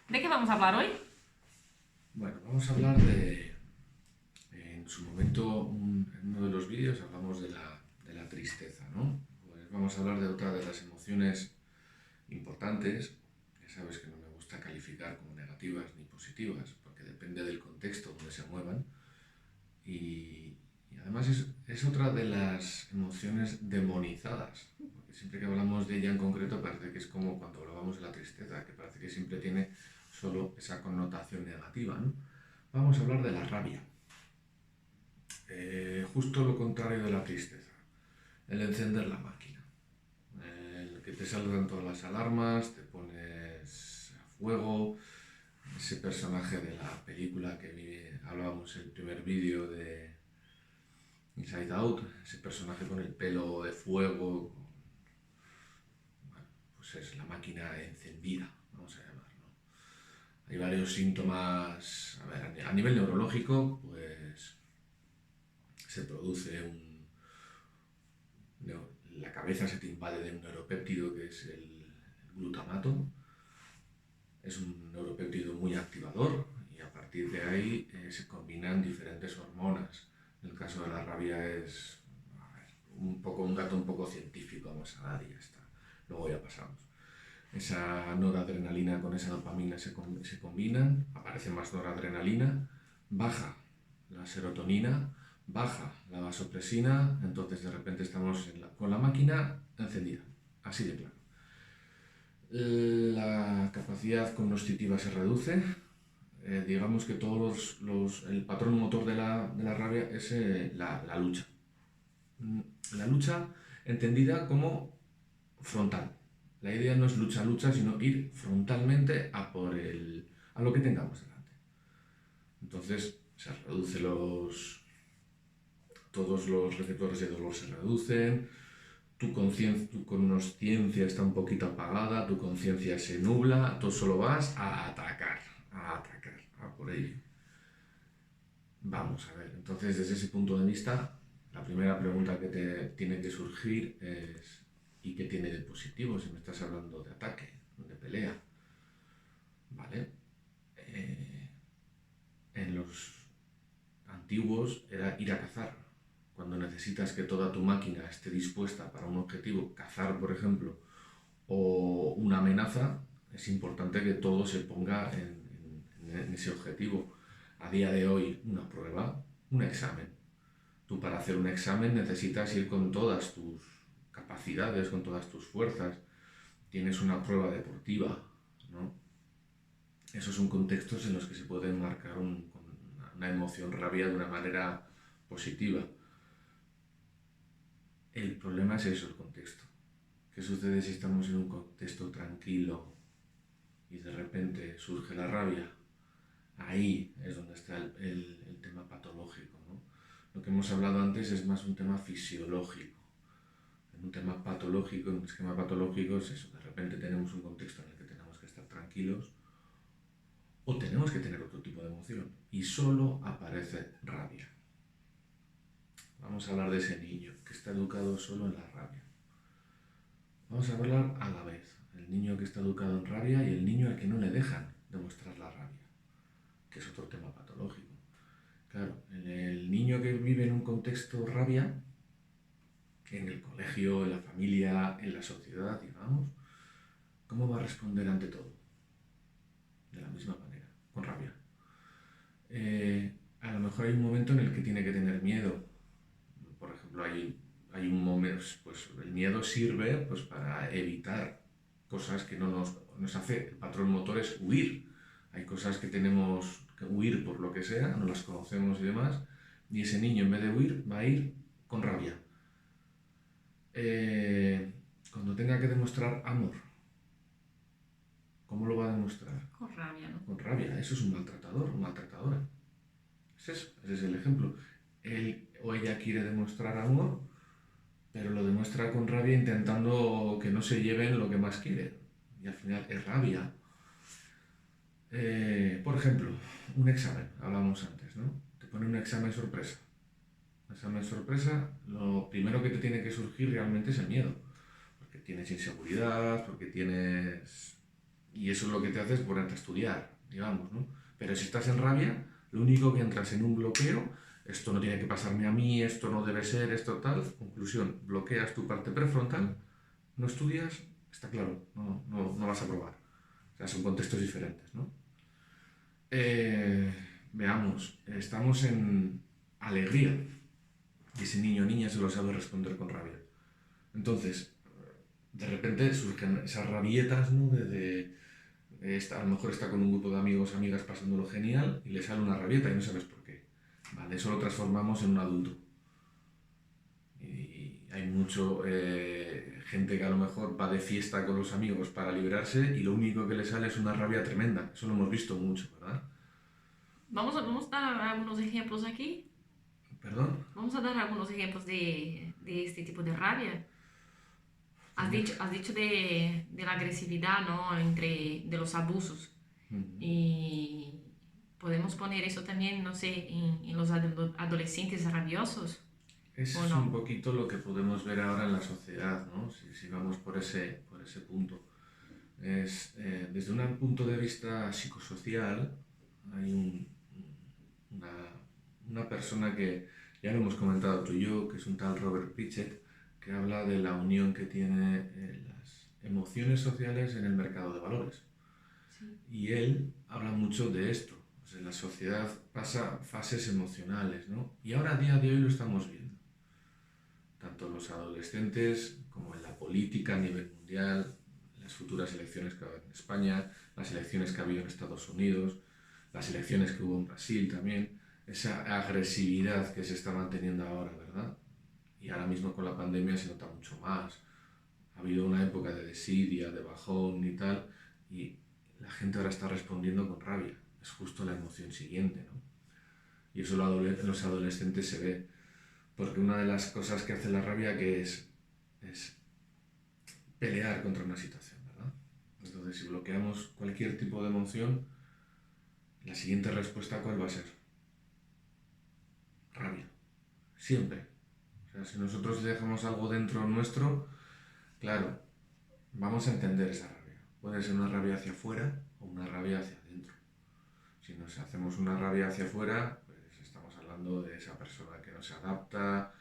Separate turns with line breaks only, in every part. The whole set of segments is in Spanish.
¿De qué vamos a hablar hoy?
Bueno, vamos a hablar de, en su momento, en uno de los vídeos hablamos de la tristeza, ¿no? Pues vamos a hablar de otra de las emociones importantes, que sabes que no me gusta calificar como negativas ni positivas, porque depende del contexto donde se muevan, y además es otra de las emociones demonizadas, porque siempre que hablamos de ella en concreto parece que es como cuando hablábamos de la tristeza, que parece que siempre tiene solo esa connotación negativa, ¿no? Vamos a hablar de la rabia. Justo lo contrario de la tristeza. El encender la máquina. El que te salgan todas las alarmas, te pones a fuego. Ese personaje de la película hablábamos en el primer vídeo de Inside Out, ese personaje con el pelo de fuego, bueno, pues es la máquina encendida, vamos a llamarlo. Hay varios síntomas, a ver, a nivel neurológico, pues se produce la cabeza se te invade de un neuropéptido que es el glutamato. Es un neuropéptido muy activador y a partir de ahí se combinan diferentes hormonas. En el caso de la rabia es un dato un poco científico, vamos a dar y ya está. Luego ya pasamos. Esa noradrenalina con esa dopamina se combinan, aparece más noradrenalina, baja la serotonina, baja la vasopresina, entonces de repente estamos con la máquina encendida, así de claro. La capacidad cognitiva se reduce, digamos que el patrón motor de la rabia es la lucha. La lucha entendida como frontal. La idea no es lucha-lucha, sino ir frontalmente a lo que tengamos delante. Entonces se reduce todos los receptores de dolor se reducen, tu conciencia está un poquito apagada, tu conciencia se nubla, tú solo vas a atacar, a por ello. Vamos a ver, entonces desde ese punto de vista, la primera pregunta que te tiene que surgir es ¿y qué tiene de positivo si me estás hablando de ataque, de pelea? ¿Vale? En los antiguos era ir a cazar. Cuando necesitas que toda tu máquina esté dispuesta para un objetivo, cazar por ejemplo, o una amenaza, es importante que todo se ponga en ese objetivo. A día de hoy, una prueba, un examen. Tú para hacer un examen necesitas ir con todas tus capacidades, con todas tus fuerzas. Tienes una prueba deportiva, ¿no? Esos son contextos en los que se puede marcar una emoción rabia de una manera positiva. El problema es eso, el contexto. ¿Qué sucede si estamos en un contexto tranquilo y de repente surge la rabia? Ahí es donde está el tema patológico, ¿no? Lo que hemos hablado antes es más un tema fisiológico. En un tema patológico, en un esquema patológico es eso, de repente tenemos un contexto en el que tenemos que estar tranquilos o tenemos que tener otro tipo de emoción y solo aparece rabia. Vamos a hablar de ese niño que está educado solo en la rabia. Vamos a hablar a la vez, el niño que está educado en rabia y el niño al que no le dejan demostrar la rabia, que es otro tema patológico. Claro, el niño que vive en un contexto rabia, en el colegio, en la familia, en la sociedad, digamos, ¿cómo va a responder ante todo? De la misma manera, con rabia. A lo mejor hay un momento en el que tiene que tener miedo. Por ejemplo, hay un momento, pues el miedo sirve pues, para evitar cosas que no nos hace. El patrón motor es huir. Hay cosas que tenemos que huir por lo que sea, no las conocemos y demás, y ese niño en vez de huir va a ir con rabia. Cuando tenga que demostrar amor, ¿cómo lo va a demostrar?
Con rabia, ¿no?
Con rabia. Eso es un maltratador o maltratadora. Ese es el ejemplo. Él o ella quiere demostrar amor, pero lo demuestra con rabia intentando que no se lleven lo que más quieren. Y al final es rabia. Por ejemplo, un examen, hablábamos antes, ¿no? Te pone un examen sorpresa. Un examen sorpresa, lo primero que te tiene que surgir realmente es el miedo. Porque tienes inseguridad, porque tienes Y eso es lo que te hace es ponerte a estudiar, digamos, ¿no? Pero si estás en rabia, lo único que entras en un bloqueo, esto no tiene que pasarme a mí, esto no debe ser, esto tal. Conclusión, bloqueas tu parte prefrontal, no estudias, está claro, no vas a probar. O sea, son contextos diferentes, ¿no? Eh, Veamos, estamos en alegría y ese niño o niña se lo sabe responder con rabia. Entonces, de repente surgen esas rabietas, ¿no? A lo mejor está con un grupo de amigos, amigas pasándolo genial y le sale una rabieta y no sabes por qué. Vale, eso lo transformamos en un adulto. Y hay mucho gente que a lo mejor va de fiesta con los amigos para liberarse y lo único que le sale es una rabia tremenda. Eso lo hemos visto mucho, ¿verdad?
Vamos a dar algunos ejemplos aquí.
¿Perdón?
Vamos a dar algunos ejemplos de este tipo de rabia. Has dicho de la agresividad, ¿no? De los abusos. Y podemos poner eso también, no sé, en los adolescentes rabiosos,
Ese
¿o
es un
no?
poquito lo que podemos ver ahora en la sociedad, ¿no? Si vamos por ese punto. Desde un punto de vista psicosocial, hay una, una persona que ya lo hemos comentado tú y yo, que es un tal Robert Pritchett, que habla de la unión que tiene las emociones sociales en el mercado de valores.
Sí.
Y él habla mucho de esto. O sea, la sociedad pasa fases emocionales, ¿no? Y ahora a día de hoy lo estamos viendo. Tanto en los adolescentes como en la política a nivel mundial, las futuras elecciones que va a haber en España, las elecciones que ha habido en Estados Unidos, las elecciones que hubo en Brasil también, esa agresividad que se está manteniendo ahora, ¿verdad? Y ahora mismo con la pandemia se nota mucho más. Ha habido una época de desidia, de bajón y tal, y la gente ahora está respondiendo con rabia. Es justo la emoción siguiente, ¿no? Y eso en los adolescentes se ve, porque una de las cosas que hace la rabia es pelear contra una situación, ¿verdad? Entonces, si bloqueamos cualquier tipo de emoción, la siguiente respuesta, ¿cuál va a ser? Rabia. Siempre. O sea, si nosotros dejamos algo dentro nuestro, claro, vamos a entender esa rabia. Puede ser una rabia hacia afuera o una rabia hacia adentro. Si nos hacemos una rabia hacia afuera, pues estamos hablando de esa persona que no se adapta,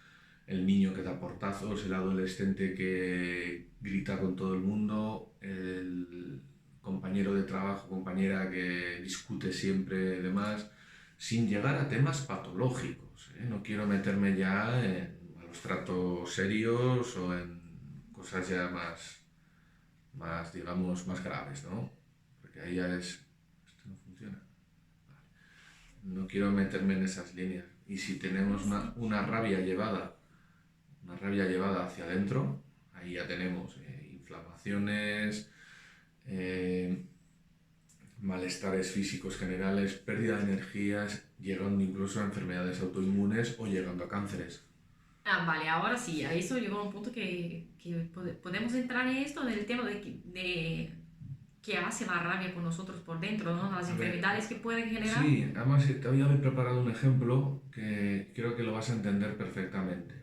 el niño que da portazos, el adolescente que grita con todo el mundo, el compañero de trabajo, compañera que discute siempre demás, sin llegar a temas patológicos. ¿Eh? No quiero meterme ya en malos tratos serios o en cosas ya más, digamos, más graves, ¿no? Porque ahí ya es... Esto no funciona. No quiero meterme en esas líneas. Y si tenemos
Sí, sí.
una rabia llevada hacia adentro, ahí ya tenemos inflamaciones, eh, malestares físicos generales, pérdida de energías, llegando incluso a enfermedades autoinmunes o llegando a cánceres.
Ah, vale, ahora sí, a eso llegó un punto que podemos entrar en esto, en el tema de qué hace la rabia con nosotros por dentro, ¿no? Las
A ver,
enfermedades que pueden generar.
sí, además te había preparado un ejemplo que creo que lo vas a entender perfectamente.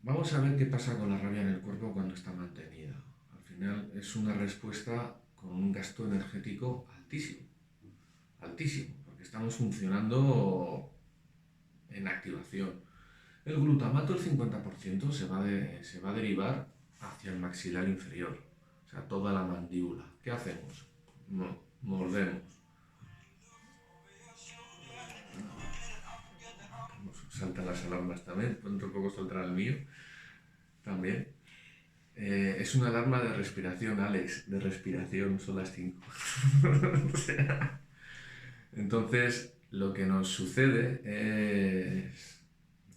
Vamos a ver qué pasa con la rabia en el cuerpo cuando está mantenida. Al final es una respuesta con un gasto energético altísimo, altísimo, porque estamos funcionando en activación. El glutamato, el 50%, se va a derivar hacia el maxilar inferior, o sea, toda la mandíbula. ¿Qué hacemos? Mordemos. Saltan las alarmas también, dentro de poco saltará el mío también. Es una alarma de respiración, Alex, de respiración, son las 5. Entonces, lo que nos sucede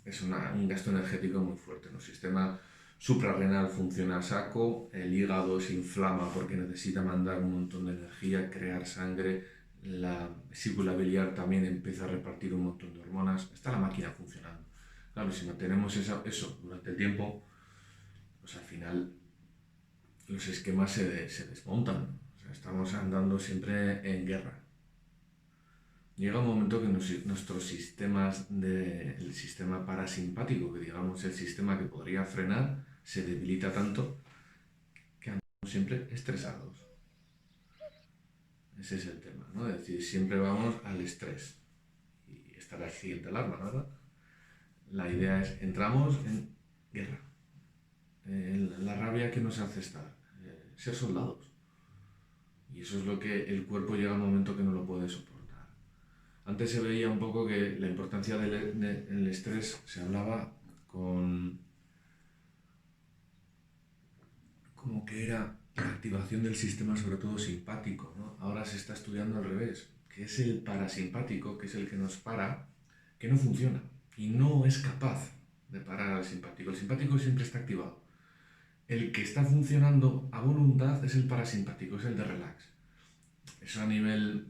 es un gasto energético muy fuerte. ¿No? El sistema suprarrenal funciona a saco, el hígado se inflama porque necesita mandar un montón de energía, crear sangre, la vesícula biliar también empieza a repartir un montón de hormonas. Está la máquina funcionando. Claro, si mantenemos eso durante el tiempo, pues al final los esquemas se desmontan. O sea, estamos andando siempre en guerra. Llega un momento que nuestros sistemas, el sistema parasimpático, que digamos el sistema que podría frenar, se debilita tanto que andamos siempre estresados. Ese es el tema, ¿no? Es decir, siempre vamos al estrés. Y esta es la siguiente alarma, ¿no? ¿Verdad? La idea es, entramos en guerra. La rabia que nos hace estar, ser soldados. Y eso es lo que el cuerpo llega a un momento que no lo puede soportar. Antes se veía un poco que la importancia del estrés se hablaba como que era la activación del sistema, sobre todo simpático, ¿no? Ahora se está estudiando al revés, que es el parasimpático, que es el que nos para, que no funciona y no es capaz de parar al simpático. El simpático siempre está activado. El que está funcionando a voluntad es el parasimpático, es el de relax. Eso a nivel,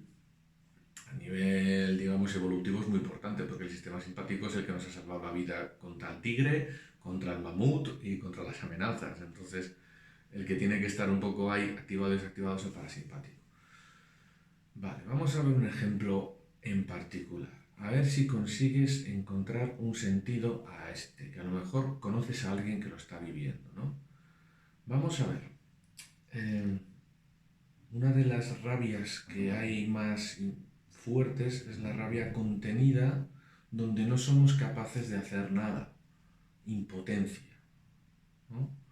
digamos, evolutivo es muy importante, porque el sistema simpático es el que nos ha salvado la vida contra el tigre, contra el mamut y contra las amenazas. Entonces, el que tiene que estar un poco ahí activado y desactivado es el parasimpático. Vale, vamos a ver un ejemplo en particular. A ver si consigues encontrar un sentido a este, que a lo mejor conoces a alguien que lo está viviendo, ¿no? Vamos a ver. Una de las rabias que hay más fuertes es la rabia contenida, donde no somos capaces de hacer nada. Impotencia, ¿no?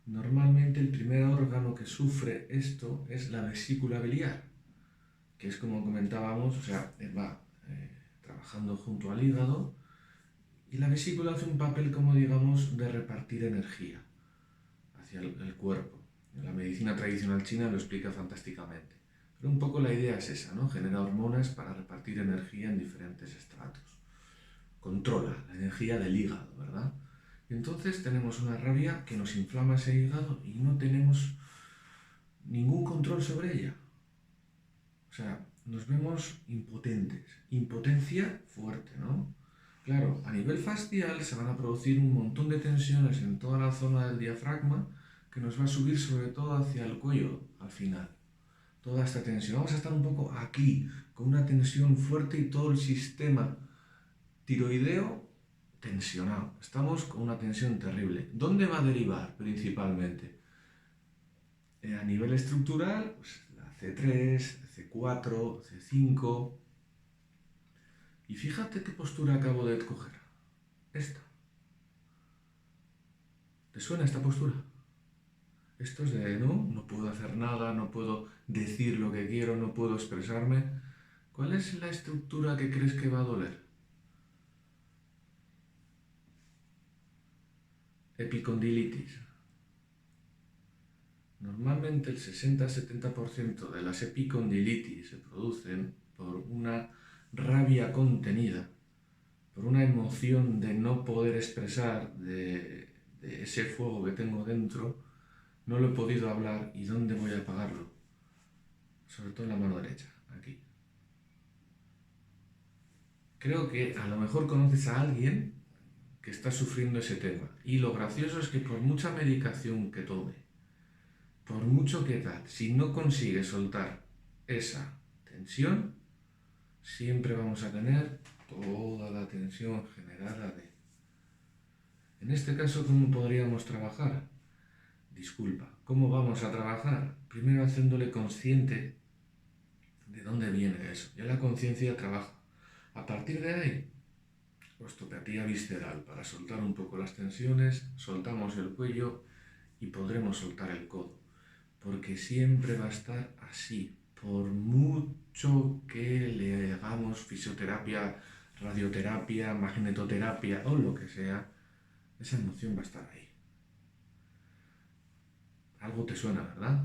Normalmente el primer órgano que sufre esto es la vesícula biliar, que es como comentábamos, o sea, va trabajando junto al hígado, y la vesícula hace un papel, como digamos, de repartir energía hacia el cuerpo. La medicina tradicional china lo explica fantásticamente. Pero un poco la idea es esa, ¿no? Genera hormonas para repartir energía en diferentes estratos. Controla la energía del hígado, ¿verdad? Y entonces tenemos una rabia que nos inflama ese hígado y no tenemos ningún control sobre ella. O sea, nos vemos impotentes. Impotencia fuerte, ¿no? Claro, a nivel facial se van a producir un montón de tensiones en toda la zona del diafragma que nos va a subir sobre todo hacia el cuello al final. Toda esta tensión. Vamos a estar un poco aquí, con una tensión fuerte y todo el sistema tiroideo tensionado. Estamos con una tensión terrible. ¿Dónde va a derivar principalmente? A nivel estructural, pues la C3, C4, C5. Y fíjate qué postura acabo de coger. Esta. ¿Te suena esta postura? Esto es de no puedo hacer nada, no puedo decir lo que quiero, no puedo expresarme. ¿Cuál es la estructura que crees que va a doler? Epicondilitis. Normalmente el 60-70% de las epicondilitis se producen por una rabia contenida, por una emoción de no poder expresar, de ese fuego que tengo dentro, no lo he podido hablar y ¿dónde voy a apagarlo? Sobre todo en la mano derecha, aquí. Creo que a lo mejor conoces a alguien que está sufriendo ese tema. Y lo gracioso es que por mucha medicación que tome, por mucho que tal, si no consigue soltar esa tensión, siempre vamos a tener toda la tensión generada de... En este caso, ¿cómo podríamos trabajar? Disculpa, ¿cómo vamos a trabajar? Primero haciéndole consciente de dónde viene eso. Ya la conciencia trabaja. A partir de ahí, osteopatía visceral, para soltar un poco las tensiones, soltamos el cuello y podremos soltar el codo. Porque siempre va a estar así, por mucho que le hagamos fisioterapia, radioterapia, magnetoterapia o lo que sea, esa emoción va a estar ahí. Algo te suena, ¿verdad?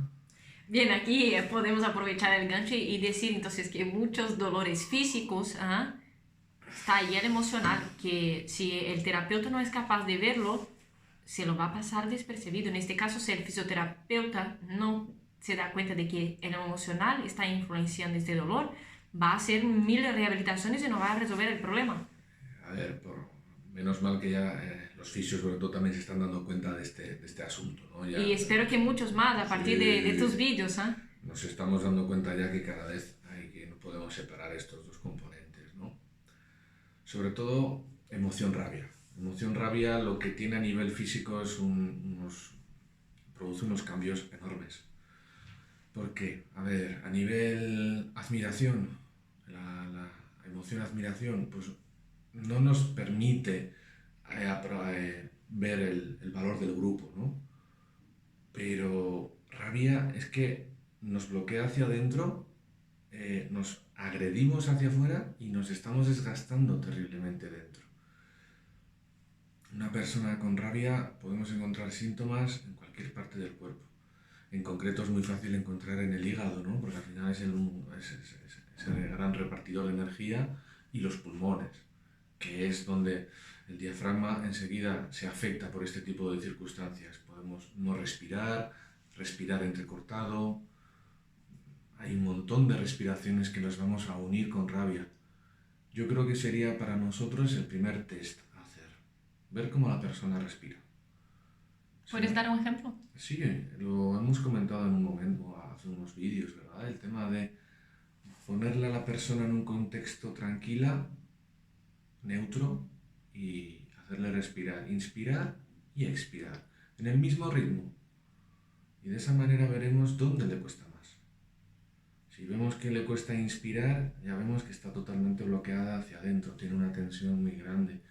Bien, aquí podemos aprovechar el gancho y decir entonces que muchos dolores físicos está ahí el emocional, que si el terapeuta no es capaz de verlo, se lo va a pasar despercibido. En este caso, si el fisioterapeuta no se da cuenta de que el emocional está influenciando este dolor, va a hacer 1000 rehabilitaciones y no va a resolver el problema.
A ver, menos mal que ya los fisios sobre todo también se están dando cuenta de este asunto, ¿no? Ya,
Y espero que muchos más a partir de tus vídeos.
Nos estamos dando cuenta ya que cada vez no podemos separar estos dos componentes, ¿no? Sobre todo emoción rabia. Emoción rabia lo que tiene a nivel físico es produce unos cambios enormes. Porque, a ver, a nivel admiración, la emoción admiración, pues no nos permite ver el valor del grupo, ¿no? Pero rabia es que nos bloquea hacia adentro, nos agredimos hacia afuera y nos estamos desgastando terriblemente dentro. Una persona con rabia podemos encontrar síntomas en cualquier parte del cuerpo. En concreto es muy fácil encontrar en el hígado, ¿no? Porque al final es el gran repartidor de energía, y los pulmones, que es donde el diafragma enseguida se afecta por este tipo de circunstancias. Podemos no respirar, respirar entrecortado. Hay un montón de respiraciones que las vamos a unir con rabia. Yo creo que sería para nosotros el primer test a hacer, ver cómo la persona respira.
¿Puedes dar un ejemplo?
Sí, lo hemos comentado en un momento, hace unos vídeos, ¿verdad? El tema de ponerle a la persona en un contexto tranquila, neutro, y hacerle respirar, inspirar y expirar, en el mismo ritmo. Y de esa manera veremos dónde le cuesta más. Si vemos que le cuesta inspirar, ya vemos que está totalmente bloqueada hacia adentro, tiene una tensión muy grande.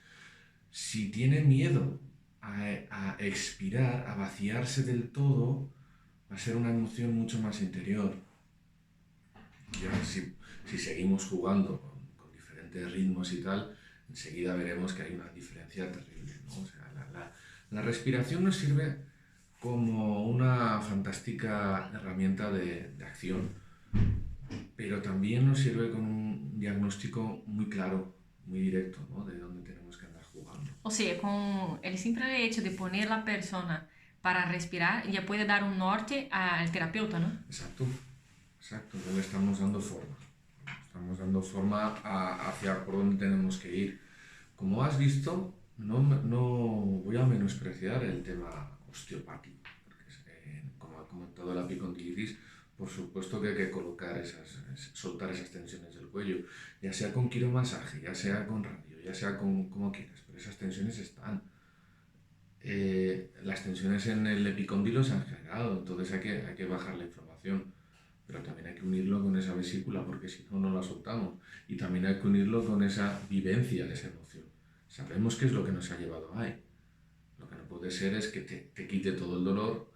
Si tiene miedo a expirar, a vaciarse del todo, va a ser una emoción mucho más interior. Ya si seguimos jugando con diferentes ritmos y tal, enseguida veremos que hay una diferencia terrible, ¿no? O sea, la respiración nos sirve como una fantástica herramienta de acción, pero también nos sirve con un diagnóstico muy claro, muy directo, ¿no? De dónde tenemos que andar jugando.
O sea, con el simple hecho de poner a la persona para respirar, ya puede dar un norte al terapeuta, ¿no?
Exacto, exacto, no le estamos dando forma. Estamos dando forma hacia por dónde tenemos que ir. Como has visto, no voy a menospreciar el tema osteopático, porque como ha comentado la epicondilitis, por supuesto que hay que colocar soltar esas tensiones del cuello, ya sea con quiromasaje, ya sea con radio, ya sea con como quieras, pero esas tensiones están. Las tensiones en el epicóndilo se han generado, entonces hay que bajar la inflamación, pero también hay que unirlo con esa vesícula, porque si no, no la soltamos, y también hay que unirlo con esa vivencia de esa emoción. Sabemos qué es lo que nos ha llevado ahí. Lo que no puede ser es que te quite todo el dolor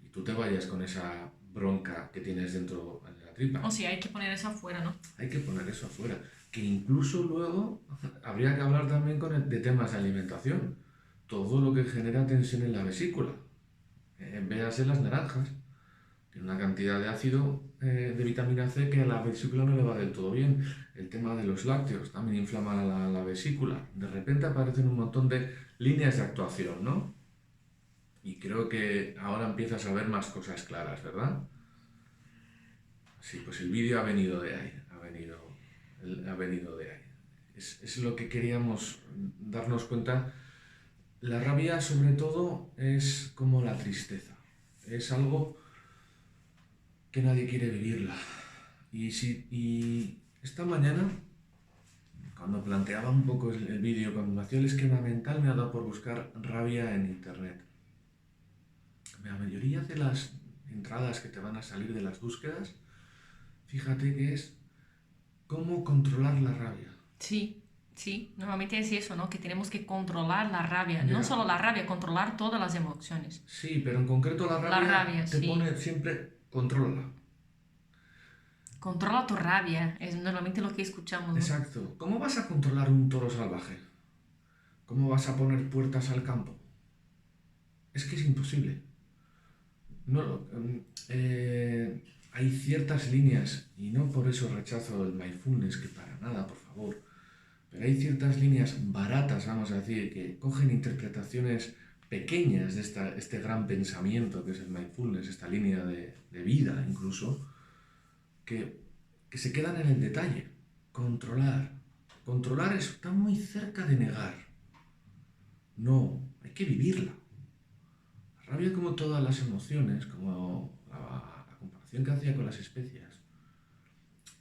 y tú te vayas con esa bronca que tienes dentro de la tripa.
O sea, hay que poner eso afuera, ¿no?
Hay que poner eso afuera, que incluso luego habría que hablar también de temas de alimentación. Todo lo que genera tensión en la vesícula. Véase las naranjas. Tiene una cantidad de ácido de vitamina C que a la vesícula no le va del todo bien. El tema de los lácteos también inflama la vesícula. De repente aparecen un montón de líneas de actuación, ¿no? Y creo que ahora empiezas a ver más cosas claras, ¿verdad? Sí, pues el vídeo ha venido de ahí, ha venido de ahí. Es lo que queríamos darnos cuenta. La rabia, sobre todo, es como la tristeza. Es algo que nadie quiere vivirla. Y esta mañana, cuando planteaba un poco el vídeo, cuando hacía el esquema mental, me ha dado por buscar rabia en internet. La mayoría de las entradas que te van a salir de las búsquedas, fíjate que es cómo controlar la rabia.
Sí, sí, normalmente es eso, ¿no? Que tenemos que controlar la rabia,
Ya.
no solo la rabia, controlar todas las emociones.
Sí, pero en concreto la rabia te
sí.
pone siempre, controla.
Controla tu rabia, es normalmente lo que escuchamos, ¿no?
Exacto. ¿Cómo vas a controlar un toro salvaje? ¿Cómo vas a poner puertas al campo? Es que es imposible. No, hay ciertas líneas, y no por eso rechazo el mindfulness, que para nada, por favor, pero hay ciertas líneas baratas, vamos a decir, que cogen interpretaciones pequeñas de este gran pensamiento que es el mindfulness, esta línea de vida incluso, que se quedan en el detalle. Controlar. Controlar está muy cerca de negar. No, hay que vivirla. La rabia, como todas las emociones, como la comparación que hacía con las especias,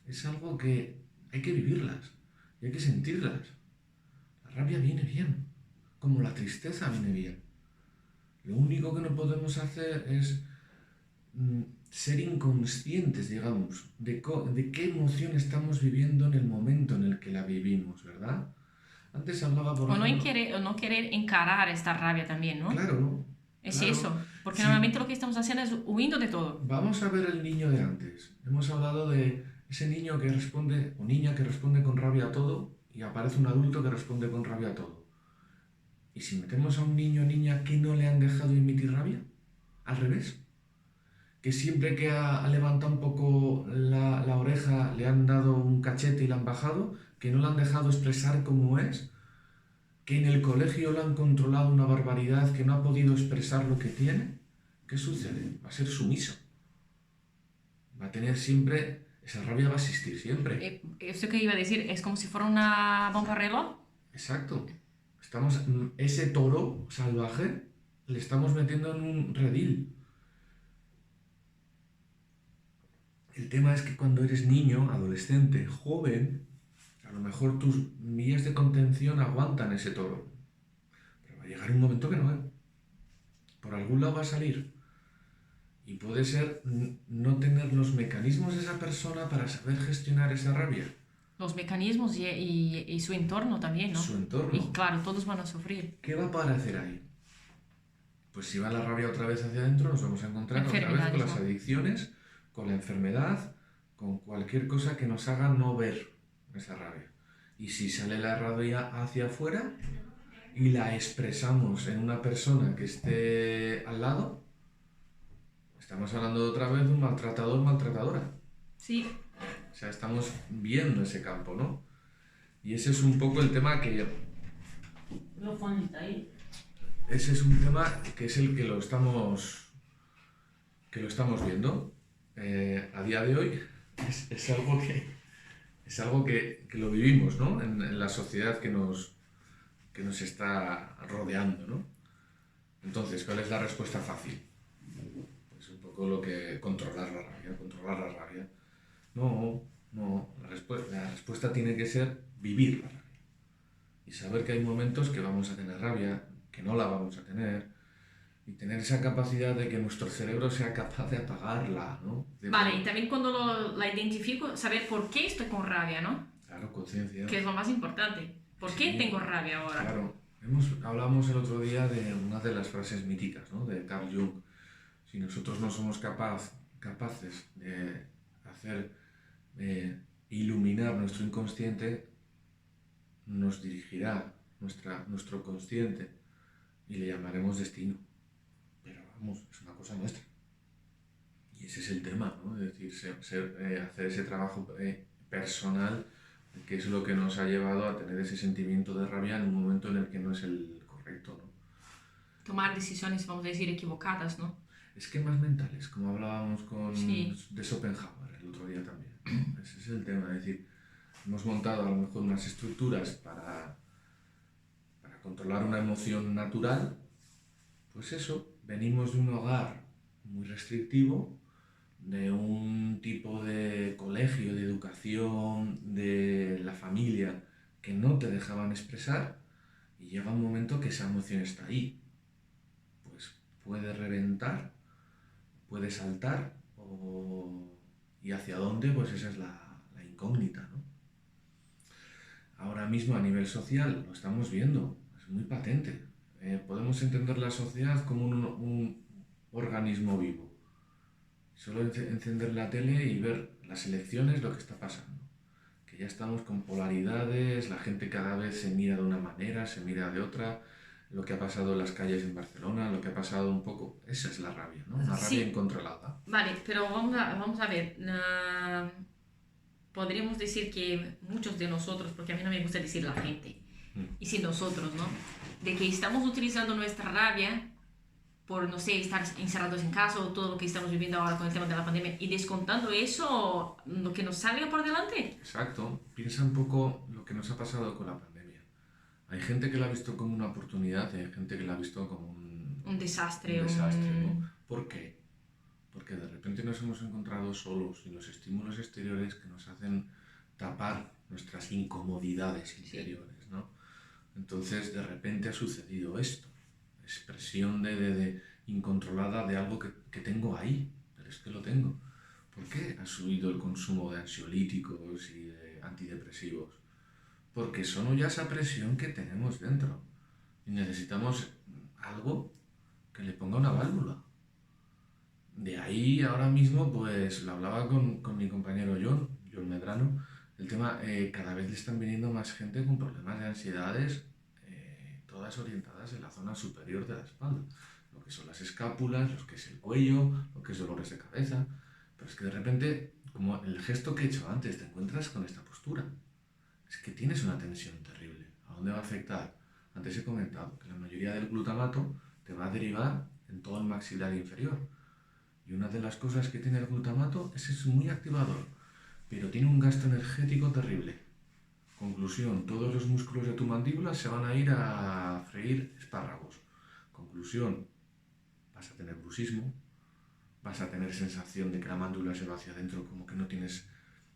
es algo que hay que vivirlas y hay que sentirlas. La rabia viene bien, como la tristeza viene bien. Lo único que no podemos hacer es ser inconscientes, digamos, de qué emoción estamos viviendo en el momento en el que la vivimos, ¿verdad? Antes hablaba, por ejemplo...
O no querer encarar esta rabia también, ¿no?
Claro,
Es
claro.
eso, porque
Sí,
normalmente lo que estamos haciendo es huyendo de todo.
vamos a ver el niño de antes. Hemos hablado de ese niño que responde, o niña que responde con rabia a todo, y aparece un adulto que responde con rabia a todo. ¿Y si metemos a un niño o niña que no le han dejado emitir rabia? Al revés. Que siempre que ha levantado un poco la oreja le han dado un cachete y le han bajado, que no le han dejado expresar cómo es, que en el colegio le han controlado una barbaridad, que no ha podido expresar lo que tiene. ¿Qué sucede? Va a ser sumiso. Va a tener siempre, esa rabia va a existir siempre.
Eso que iba a decir es como si fuera una bomba reloj.
Exacto. Estamos, ese toro salvaje le estamos metiendo en un redil. El tema es que cuando eres niño, adolescente, joven, a lo mejor tus vías de contención aguantan ese toro. Pero va a llegar un momento que no, ¿eh? Por algún lado va a salir. Y puede ser no tener los mecanismos de esa persona para saber gestionar esa rabia.
Los mecanismos y su entorno también, ¿no?
Su entorno.
Y claro, todos van a sufrir.
¿Qué va a aparecer ahí? Pues si va la rabia otra vez hacia adentro, nos vamos a encontrar otra vez con las adicciones, con la enfermedad, con cualquier cosa que nos haga no ver esa rabia. Y si sale la rabia hacia afuera y la expresamos en una persona que esté al lado, estamos hablando otra vez de un maltratador, maltratadora.
Sí.
O sea, estamos viendo ese campo, ¿no? Y ese es un poco el tema que... Ese es un tema que es el que lo estamos viendo. A día de hoy es algo que lo vivimos, ¿no? En la sociedad que nos está rodeando, ¿no? Entonces, ¿cuál es la respuesta fácil? Pues un poco lo que controlar la rabia. No, la respuesta tiene que ser vivir la rabia. Y saber que hay momentos que vamos a tener rabia, que no la vamos a tener, y tener esa capacidad de que nuestro cerebro sea capaz de apagarla, ¿no?
Vale, y también cuando la identifico, saber por qué estoy con rabia, ¿no?
Claro, conciencia.
Que es lo más importante. ¿Por qué tengo rabia ahora?
Claro. Hablamos el otro día de una de las frases míticas, ¿no? De Carl Jung. Si nosotros no somos capaces de hacer iluminar nuestro inconsciente, nos dirigirá nuestro consciente y le llamaremos destino. Pero vamos, es una cosa nuestra. Y ese es el tema, ¿no? Es decir, hacer ese trabajo personal, que es lo que nos ha llevado a tener ese sentimiento de rabia en un momento en el que no es el correcto, ¿no?
Tomar decisiones, vamos a decir, equivocadas, ¿no?
Esquemas mentales, como hablábamos de Schopenhauer el otro día también. Ese es el tema, es decir, hemos montado a lo mejor unas estructuras para controlar una emoción natural. Pues eso, venimos de un hogar muy restrictivo, de un tipo de colegio, de educación, de la familia que no te dejaban expresar, y llega un momento que esa emoción está ahí. Pues puede reventar, puede saltar, y hacia dónde, pues esa es la incógnita, ¿no? Ahora mismo a nivel social lo estamos viendo, es muy patente. Podemos entender la sociedad como un organismo vivo. Solo encender la tele y ver las elecciones, lo que está pasando. Que ya estamos con polaridades, la gente cada vez se mira de una manera, se mira de otra. Lo que ha pasado en las calles en Barcelona, lo que ha pasado un poco... Esa es la rabia, ¿no? Una rabia incontrolada.
Vale, pero vamos a ver. Podríamos decir que muchos de nosotros, porque a mí no me gusta decir la gente, y sí nosotros, ¿no? De que estamos utilizando nuestra rabia por, no sé, estar encerrados en casa o todo lo que estamos viviendo ahora con el tema de la pandemia y descontando eso, lo que nos salga por delante.
Exacto. Piensa un poco lo que nos ha pasado con la pandemia. Hay gente que la ha visto como una oportunidad y hay gente que la ha visto como
un desastre.
¿No? ¿Por qué? Porque de repente nos hemos encontrado solos y los estímulos exteriores que nos hacen tapar nuestras incomodidades interiores, ¿no? Entonces de repente ha sucedido esto, expresión de incontrolada de algo que tengo ahí, pero es que lo tengo. ¿Por qué ha subido el consumo de ansiolíticos y de antidepresivos? Porque son ya esa presión que tenemos dentro. Y necesitamos algo que le ponga una válvula. De ahí ahora mismo, pues lo hablaba con mi compañero John Medrano, el tema, cada vez le están viniendo más gente con problemas de ansiedades, todas orientadas en la zona superior de la espalda. Lo que son las escápulas, lo que es el cuello, lo que es dolores de cabeza. Pero es que de repente, como el gesto que he hecho antes, te encuentras con esta postura. Es que tienes una tensión terrible. ¿A dónde va a afectar? Antes he comentado que la mayoría del glutamato te va a derivar en todo el maxilar inferior. Y una de las cosas que tiene el glutamato es muy activador, pero tiene un gasto energético terrible. Conclusión, todos los músculos de tu mandíbula se van a ir a freír espárragos. Conclusión, vas a tener bruxismo, vas a tener sensación de que la mandíbula se va hacia adentro, como que no tienes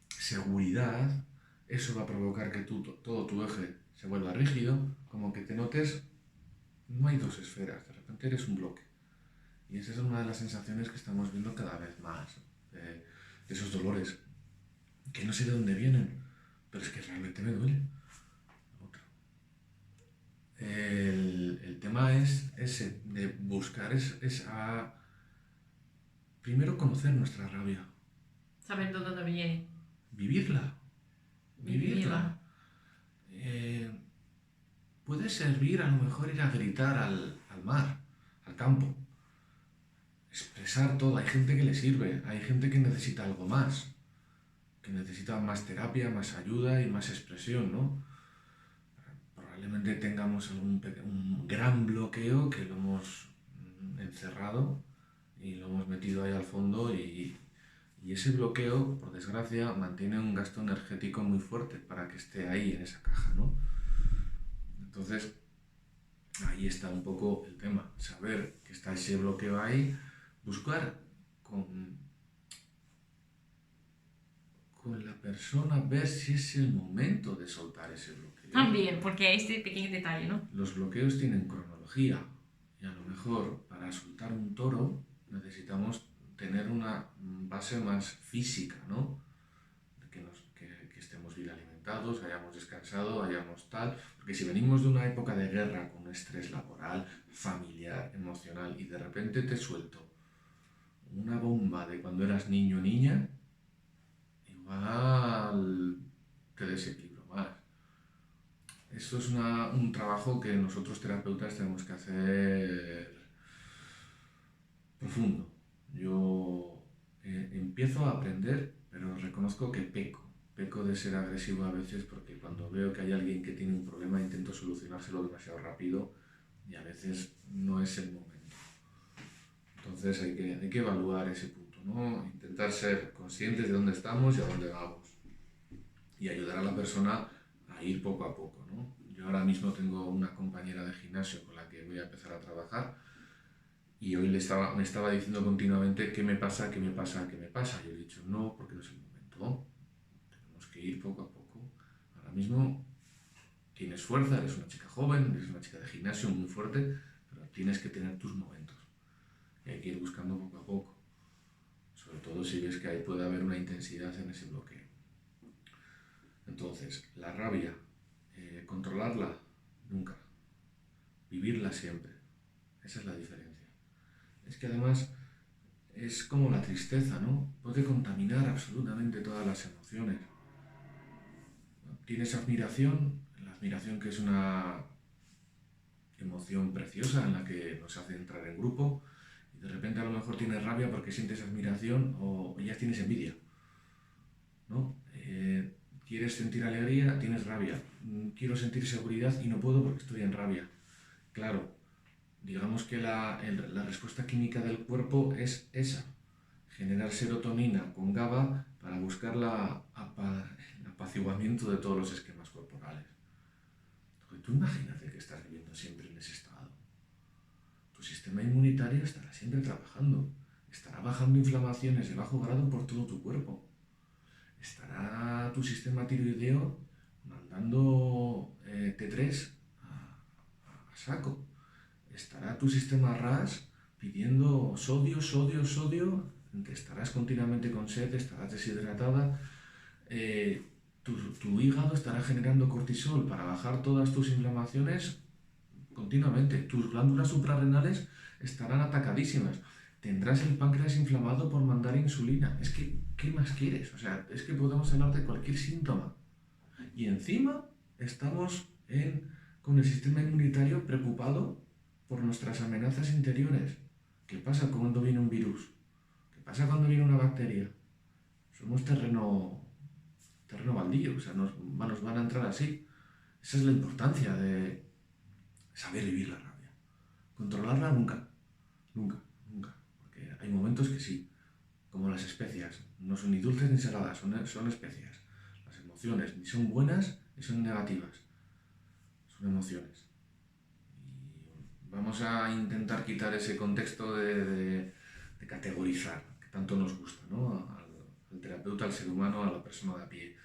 seguridad. Eso va a provocar que todo tu eje se vuelva rígido, como que te notes, no hay dos esferas, de repente eres un bloque. Y esa es una de las sensaciones que estamos viendo cada vez más, de esos dolores, que no sé de dónde vienen, pero es que realmente me duele. El tema es ese, de buscar esa... Primero conocer nuestra rabia.
Saber de dónde viene.
Vivirla. Puede servir a lo mejor ir a gritar al mar, al campo. Expresar todo. Hay gente que le sirve, hay gente que necesita algo más, que necesita más terapia, más ayuda y más expresión, ¿no? Probablemente tengamos un gran bloqueo que lo hemos encerrado y lo hemos metido ahí al fondo y ese bloqueo, por desgracia, mantiene un gasto energético muy fuerte para que esté ahí en esa caja, ¿no? Entonces, ahí está un poco el tema, saber que está ese bloqueo ahí, buscar con la persona, ver si es el momento de soltar ese bloqueo.
También, porque este pequeño detalle, ¿no?
Los bloqueos tienen cronología y a lo mejor para soltar un toro necesitamos tener una base más física, ¿no? Que estemos bien alimentados, hayamos descansado, hayamos tal. Porque si venimos de una época de guerra con un estrés laboral, familiar, emocional y de repente te suelto una bomba de cuando eras niño o niña, igual te desequilibro más. Esto es un trabajo que nosotros terapeutas tenemos que hacer profundo. Yo empiezo a aprender, pero reconozco que peco de ser agresivo a veces porque cuando veo que hay alguien que tiene un problema intento solucionárselo demasiado rápido y a veces no es el momento. Entonces hay que evaluar ese punto, ¿no? Intentar ser conscientes de dónde estamos y a dónde vamos y ayudar a la persona a ir poco a poco, ¿no? Yo ahora mismo tengo una compañera de gimnasio con la que voy a empezar a trabajar y hoy me estaba diciendo continuamente qué me pasa. Yo le he dicho no, porque no es el momento. Tenemos que ir poco a poco. Ahora mismo tienes fuerza, eres una chica joven, eres una chica de gimnasio muy fuerte, pero tienes que tener tus momentos. Y hay que ir buscando poco a poco. Sobre todo si ves que ahí puede haber una intensidad en ese bloqueo. Entonces, la rabia, controlarla nunca, vivirla siempre. Esa es la diferencia. Es que además es como la tristeza, ¿no? Puede contaminar absolutamente todas las emociones. Tienes admiración, la admiración que es una emoción preciosa en la que nos hace entrar en grupo, y de repente a lo mejor tienes rabia porque sientes admiración o ya tienes envidia, ¿no? Quieres sentir alegría, tienes rabia. Quiero sentir seguridad y no puedo porque estoy en rabia. Claro, digamos que la respuesta química del cuerpo es esa. Generar serotonina con GABA para buscar el apaciguamiento de todos los esquemas corporales. Entonces, tú imagínate que estás viviendo siempre en ese estado. Tu sistema inmunitario estará siempre trabajando. Estará bajando inflamaciones de bajo grado por todo tu cuerpo. Estará tu sistema tiroideo mandando T3 a saco. Estará tu sistema RAS pidiendo sodio estarás continuamente con sed, estarás deshidratada, tu hígado estará generando cortisol para bajar todas tus inflamaciones continuamente. Tus glándulas suprarrenales estarán atacadísimas. Tendrás el páncreas inflamado por mandar insulina. Es que, ¿qué más quieres? O sea, es que podemos hablar de cualquier síntoma. Y encima estamos con el sistema inmunitario preocupado por nuestras amenazas interiores. ¿Qué pasa cuando viene un virus? ¿Qué pasa cuando viene una bacteria? Somos terreno baldío, o sea, nos van a entrar así. Esa es la importancia de saber vivir la rabia. Controlarla nunca, nunca, nunca. Porque hay momentos que sí, como las especias, no son ni dulces ni saladas, son especias. Las emociones ni son buenas ni son negativas, son emociones. Y vamos a intentar quitar ese contexto de categorizar, que tanto nos gusta, ¿no? Al terapeuta, al ser humano, a la persona de a pie.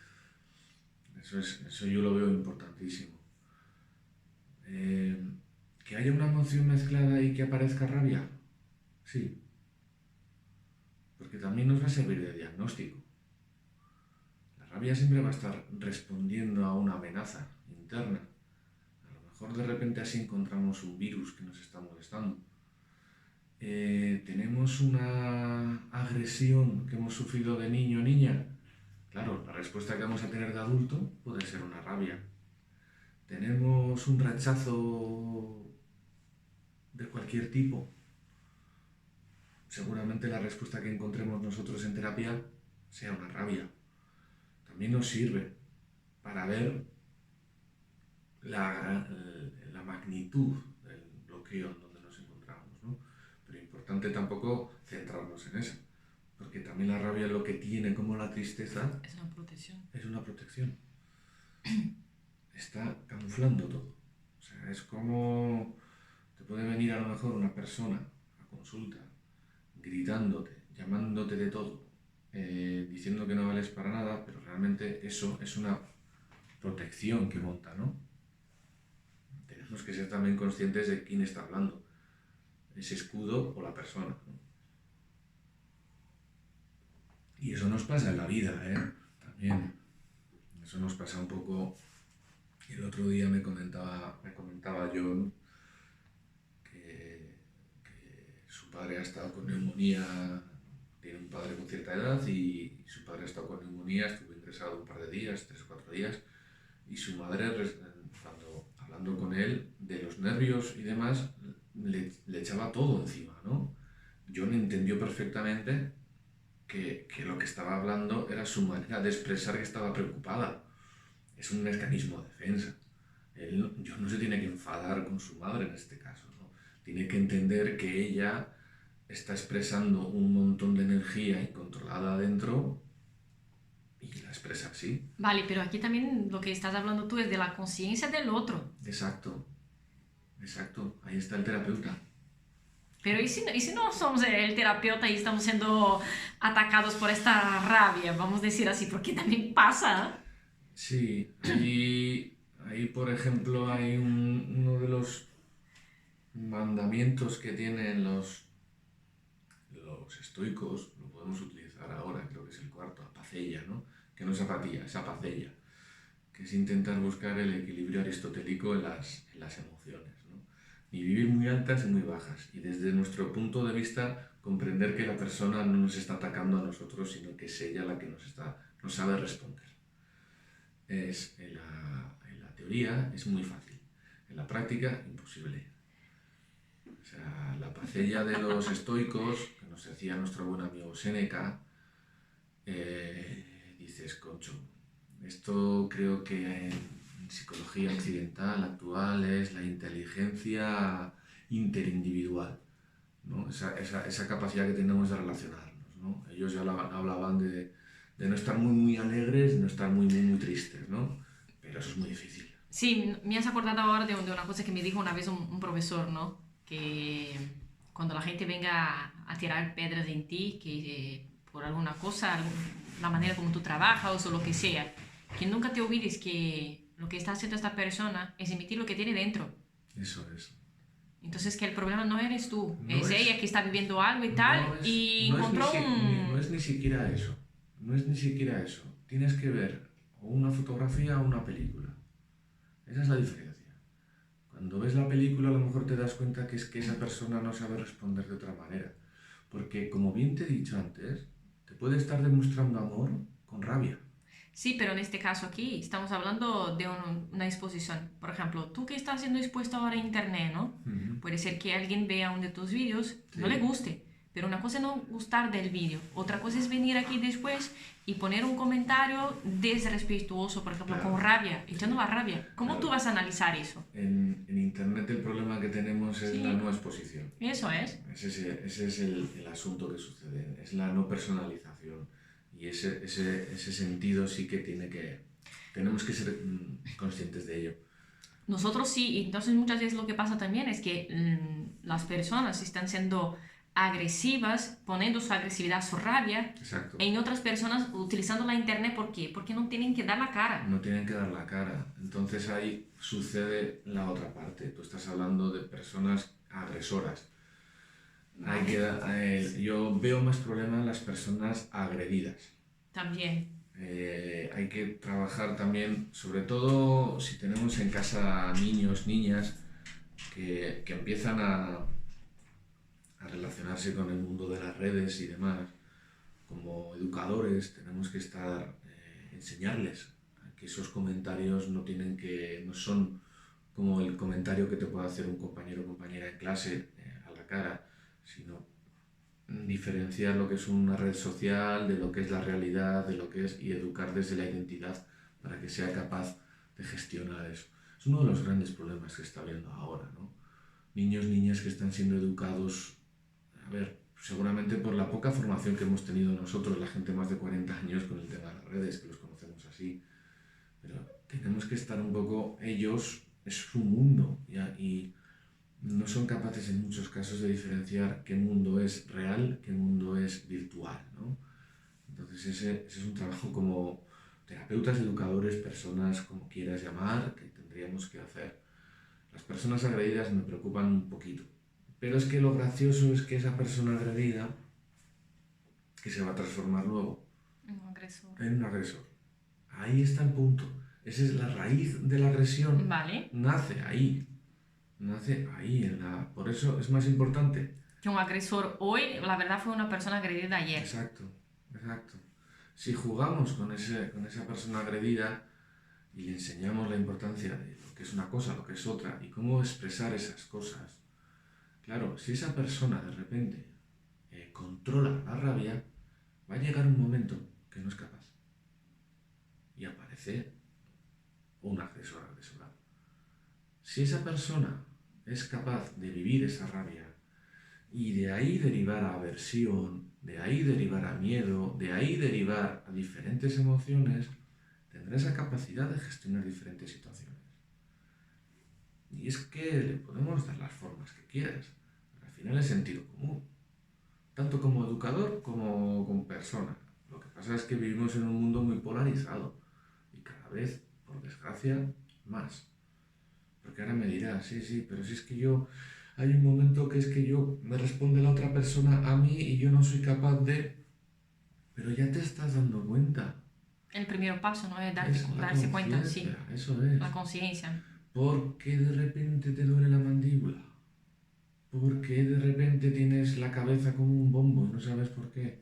Eso yo lo veo importantísimo. ¿Que haya una emoción mezclada y que aparezca rabia? Sí. Porque también nos va a servir de diagnóstico. La rabia siempre va a estar respondiendo a una amenaza interna. A lo mejor de repente así encontramos un virus que nos está molestando. Tenemos una agresión que hemos sufrido de niño o niña. Claro, la respuesta que vamos a tener de adulto puede ser una rabia. Tenemos un rechazo de cualquier tipo. Seguramente la respuesta que encontremos nosotros en terapia sea una rabia. También nos sirve para ver la magnitud del bloqueo en donde nos encontramos, ¿no? Pero importante tampoco centrarnos en eso, porque también la rabia lo que tiene, como la tristeza,
es una protección.
Es una protección. Está camuflando todo. O sea, es como te puede venir a lo mejor una persona a consulta gritándote, llamándote de todo, diciendo que no vales para nada, pero realmente eso es una protección que monta, ¿no? Tenemos que ser también conscientes de quién está hablando, ese escudo o la persona, ¿no? Y eso nos pasa en la vida, también. Eso nos pasa un poco. El otro día me comentaba John que su padre ha estado con neumonía, tiene un padre con cierta edad y su padre ha estado con neumonía, estuvo ingresado un par de días, 3 o 4 días, y su madre, cuando hablando con él de los nervios y demás, le echaba todo encima, ¿no? John entendió perfectamente que lo que estaba hablando era su manera de expresar que estaba preocupada. Es un mecanismo de defensa. John no se tiene que enfadar con su madre en este caso, ¿no? Tiene que entender que ella está expresando un montón de energía incontrolada adentro y la expresa así.
Vale, pero aquí también lo que estás hablando tú es de la conciencia del otro.
Exacto. Ahí está el terapeuta.
Pero ¿y si no somos el terapeuta y estamos siendo atacados por esta rabia? Vamos a decir así, porque también pasa.
Sí, ahí por ejemplo hay uno de los mandamientos que tienen los estoicos, lo podemos utilizar ahora, creo que es el cuarto, apacella, ¿no? Que no es apatía, es apacella, que es intentar buscar el equilibrio aristotélico en las emociones, ¿no? Ni vivir muy altas ni muy bajas, y desde nuestro punto de vista comprender que la persona no nos está atacando a nosotros, sino que es ella la que nos sabe responder. En la teoría es muy fácil, en la práctica imposible. O sea, la pacella de los estoicos, que nos decía nuestro buen amigo Séneca, dices, concho, esto creo que en psicología occidental actual es la inteligencia interindividual, ¿no? Esa capacidad que tenemos de relacionarnos, ¿no? Ellos ya hablaban de no estar muy, muy alegres, de no estar muy, muy, muy tristes, ¿no? Pero eso es muy difícil.
Sí, me has acordado ahora de una cosa que me dijo una vez un profesor, ¿no? Que cuando la gente venga a tirar piedras en ti, que por alguna cosa, la manera como tú trabajas o lo que sea, que nunca te olvides que lo que está haciendo esta persona es emitir lo que tiene dentro.
Eso es.
Entonces que el problema no eres tú,
No
es
es,
ella que está viviendo algo y tal,
no es,
y
no es
encontró
no
un...
es ni siquiera eso. No es ni siquiera eso. Tienes que ver o una fotografía o una película. Esa es la diferencia. Cuando ves la película a lo mejor te das cuenta que es que esa persona no sabe responder de otra manera. Porque como bien te he dicho antes, te puede estar demostrando amor con rabia.
Sí, pero en este caso aquí estamos hablando de una exposición. Por ejemplo, tú que estás siendo expuesto ahora a internet, ¿no?
Ujú.
Puede ser que alguien vea uno de tus vídeos, no le
Sí,
guste, pero una cosa es no gustar del vídeo, otra cosa es venir aquí después y poner un comentario desrespetuoso, por ejemplo, con
claro.
rabia, echando
Sí,
la rabia. ¿Cómo tú
claro.
vas a analizar eso?
En Internet el problema que tenemos es la
Sí,
no exposición.
eso es.
Ese es el asunto que sucede, es la no personalización. Y ese sentido sí que tenemos que ser conscientes de ello.
Nosotros sí, y entonces muchas veces lo que pasa también es que las personas están siendo agresivas, poniendo su agresividad, su rabia
Exacto.
en otras personas utilizando la internet. ¿Por qué? Porque no tienen que dar la cara.
No tienen que dar la cara. Entonces ahí sucede la otra parte. Tú estás hablando de personas agresoras.
¿Vale?
Yo veo más problemas en las personas agredidas.
También.
Hay que trabajar también, sobre todo si tenemos en casa niños, niñas, que empiezan a relacionarse con el mundo de las redes y demás. Como educadores tenemos que enseñarles que esos comentarios no son como el comentario que te puede hacer un compañero o compañera en clase a la cara, sino diferenciar lo que es una red social de lo que es la realidad, de lo que es, y educar desde la identidad para que sea capaz de gestionar eso. Es uno de los grandes problemas que está habiendo ahora, ¿no? Niños, niñas que están siendo educados, a ver, seguramente por la poca formación que hemos tenido nosotros, la gente más de 40 años con el tema de las redes, que los conocemos así, pero tenemos que estar un poco, ellos, es su mundo, ¿ya? Y no son capaces en muchos casos de diferenciar qué mundo es real, qué mundo es virtual, ¿no? Entonces ese es un trabajo como terapeutas, educadores, personas, como quieras llamar, que tendríamos que hacer. Las personas agredidas me preocupan un poquito, pero es que lo gracioso es que esa persona agredida, que se va a transformar luego
Un agresor.
en un agresor. Ahí está el punto. Esa es la raíz de la agresión.
Vale.
Nace ahí. Nace ahí. Por eso es más importante.
Que un agresor hoy, la verdad, fue una persona agredida ayer.
Exacto, exacto. Si jugamos con esa persona agredida y le enseñamos la importancia de lo que es una cosa, lo que es otra y cómo expresar esas cosas, claro, si esa persona de repente controla la rabia, va a llegar un momento que no es capaz y aparece un agresor agresorado. Si esa persona es capaz de vivir esa rabia y de ahí derivar a aversión, de ahí derivar a miedo, de ahí derivar a diferentes emociones, tendrá esa capacidad de gestionar diferentes situaciones. Y es que le podemos dar las formas que quieras. Al final es sentido común, tanto como educador como como persona. Lo que pasa es que vivimos en un mundo muy polarizado y cada vez, por desgracia, más. Porque ahora me dirás, sí, sí, pero si es que hay un momento que es que me responde la otra persona a mí y yo no soy capaz de... Pero ya te estás dando cuenta.
El primer paso, ¿no? Es
Es la
darse cuenta,
conciencia,
sí.
eso es.
La conciencia.
¿Por qué de repente te duele la mandíbula? ¿Por qué de repente tienes la cabeza como un bombo y no sabes por qué?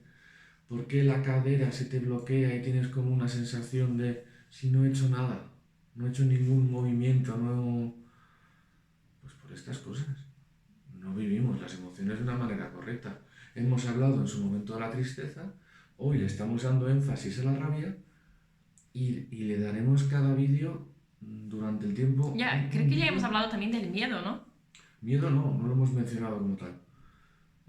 ¿Por qué la cadera se te bloquea y tienes como una sensación de si no he hecho nada, no he hecho ningún movimiento, no... Pues por estas cosas. No vivimos las emociones de una manera correcta. Hemos hablado en su momento de la tristeza, hoy le estamos dando énfasis a la rabia y le daremos cada vídeo durante el tiempo
Ya, creo
un
que ya hemos
vídeo.
hablado también del miedo, ¿no?
Miedo no lo hemos mencionado como tal.